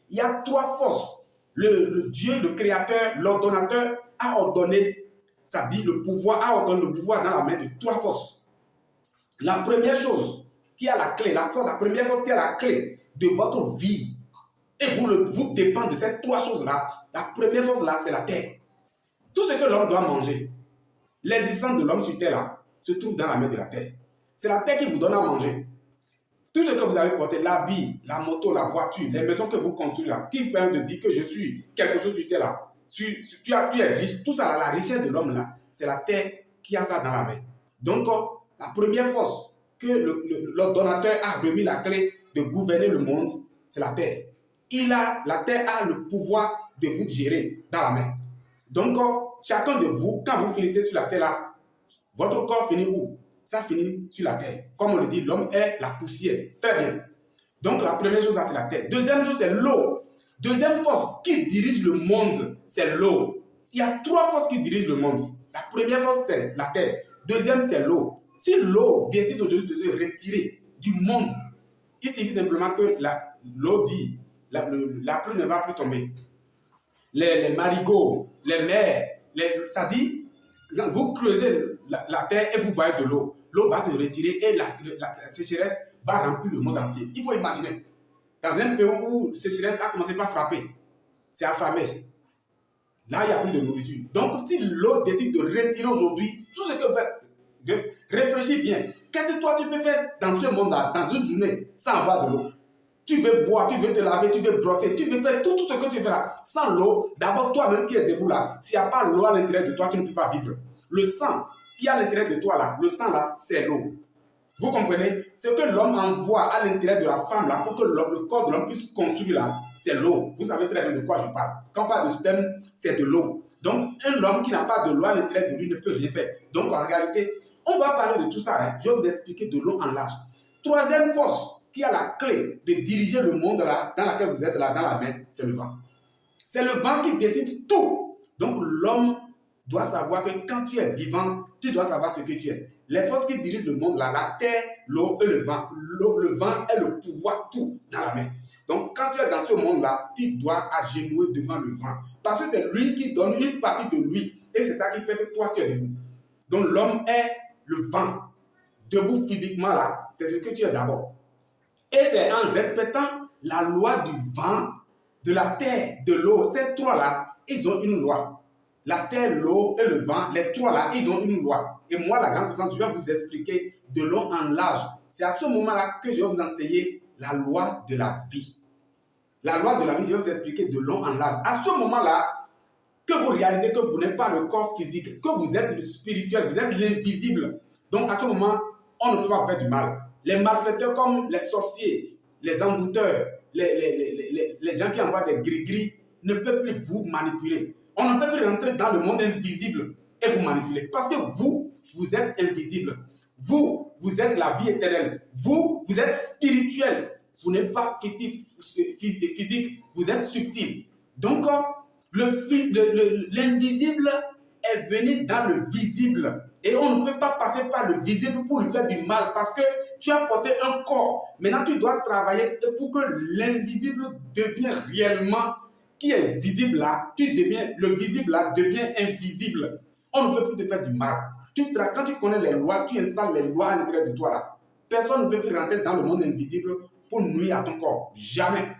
il y a trois forces. Le Dieu, le créateur, l'ordonnateur a ordonné, ça dit le pouvoir, a ordonné le pouvoir dans la main de trois forces. La première chose qui a la clé, la première force qui a la clé de votre vie, et vous dépend de ces trois choses-là. La première force-là, c'est la terre. Tout ce que l'homme doit manger, l'existence de l'homme sur terre là, se trouve dans la main de la terre. C'est la terre qui vous donne à manger. Tout ce que vous avez porté, l'habit, la moto, la voiture, les maisons que vous construisez là, qui fait de dire que je suis quelque chose sur terre là, tu es riche, tout ça là, la richesse de l'homme là, c'est la terre qui a ça dans la main. Donc, la première force que l'ordonnateur a remis la clé de gouverner le monde, c'est la terre. La terre a le pouvoir de vous gérer dans la main. Donc, chacun de vous, quand vous finissez sur la terre là, votre corps finit où? Ça finit sur la terre. Comme on le dit, l'homme est la poussière. Très bien. Donc, la première chose, c'est la terre. Deuxième chose, c'est l'eau. Deuxième force qui dirige le monde, c'est l'eau. Il y a trois forces qui dirigent le monde. La première force, c'est la terre. Deuxième, c'est l'eau. Si l'eau décide aujourd'hui de se retirer du monde, il suffit simplement que l'eau dit, la pluie ne va plus tomber. Les marigots, les mers, ça dit, vous creusez la terre et vous voyez de l'eau. L'eau va se retirer et la sécheresse va remplir le monde entier. Il faut imaginer, dans un pays où la sécheresse a commencé par frapper, c'est affamé. Là, il n'y a plus de nourriture. Donc, si l'eau décide de retirer aujourd'hui, tout ce que vous faites, réfléchis bien. Qu'est-ce que toi tu peux faire dans ce monde-là, dans une journée, sans avoir de l'eau? Tu veux boire, tu veux te laver, tu veux brosser, tu veux faire tout ce que tu fais là. Sans l'eau, d'abord toi-même qui es debout là, s'il n'y a pas l'eau à l'intérieur de toi, tu ne peux pas vivre. Le sang qui est à l'intérieur de toi là, le sang là, c'est l'eau. Vous comprenez? Ce que l'homme envoie à l'intérieur de la femme là, pour que le corps de l'homme puisse construire là, c'est l'eau. Vous savez très bien de quoi je parle. Quand on parle de sperme, c'est de l'eau. Donc, un homme qui n'a pas de l'eau à l'intérieur de lui ne peut rien faire. Donc, en réalité, on va parler de tout ça. Hein. Je vais vous expliquer de long en large. Troisième force qui a la clé de diriger le monde là, dans lequel vous êtes là, dans la main, c'est le vent. C'est le vent qui décide tout. Donc, l'homme doit savoir que quand tu es vivant, tu dois savoir ce que tu es. Les forces qui dirigent le monde là, la terre, l'eau et le vent. Le vent est le pouvoir tout dans la main. Donc, quand tu es dans ce monde-là, tu dois agenouiller devant le vent. Parce que c'est lui qui donne une partie de lui. Et c'est ça qui fait que toi, tu es debout. Donc, l'homme est le vent. Debout physiquement là, c'est ce que tu es d'abord. Et c'est en respectant la loi du vent, de la terre, de l'eau. Ces trois-là, ils ont une loi. La terre, l'eau et le vent, les trois-là, ils ont une loi. Et moi, la grande puissance, je vais vous expliquer de long en large. C'est à ce moment-là que je vais vous enseigner la loi de la vie. La loi de la vie, je vais vous expliquer de long en large. À ce moment-là, que vous réalisez que vous n'êtes pas le corps physique, que vous êtes le spirituel, vous êtes l'invisible. Donc, à ce moment, on ne peut pas vous faire du mal. Les malfaiteurs comme les sorciers, les envoûteurs, les gens qui envoient des gris-gris ne peuvent plus vous manipuler. On ne peut plus rentrer dans le monde invisible et vous manipuler. Parce que vous êtes invisible. Vous êtes la vie éternelle. Vous êtes spirituel. Vous n'êtes pas physique, vous êtes subtil. Donc, l'invisible est venu dans le visible. Et on ne peut pas passer par le visible pour lui faire du mal parce que tu as porté un corps. Maintenant, tu dois travailler pour que l'invisible devienne réellement qui est visible là. Le visible là devient invisible. On ne peut plus te faire du mal. Quand tu connais les lois, tu installes les lois à l'intérieur de toi là. Personne ne peut plus rentrer dans le monde invisible pour nuire à ton corps. Jamais.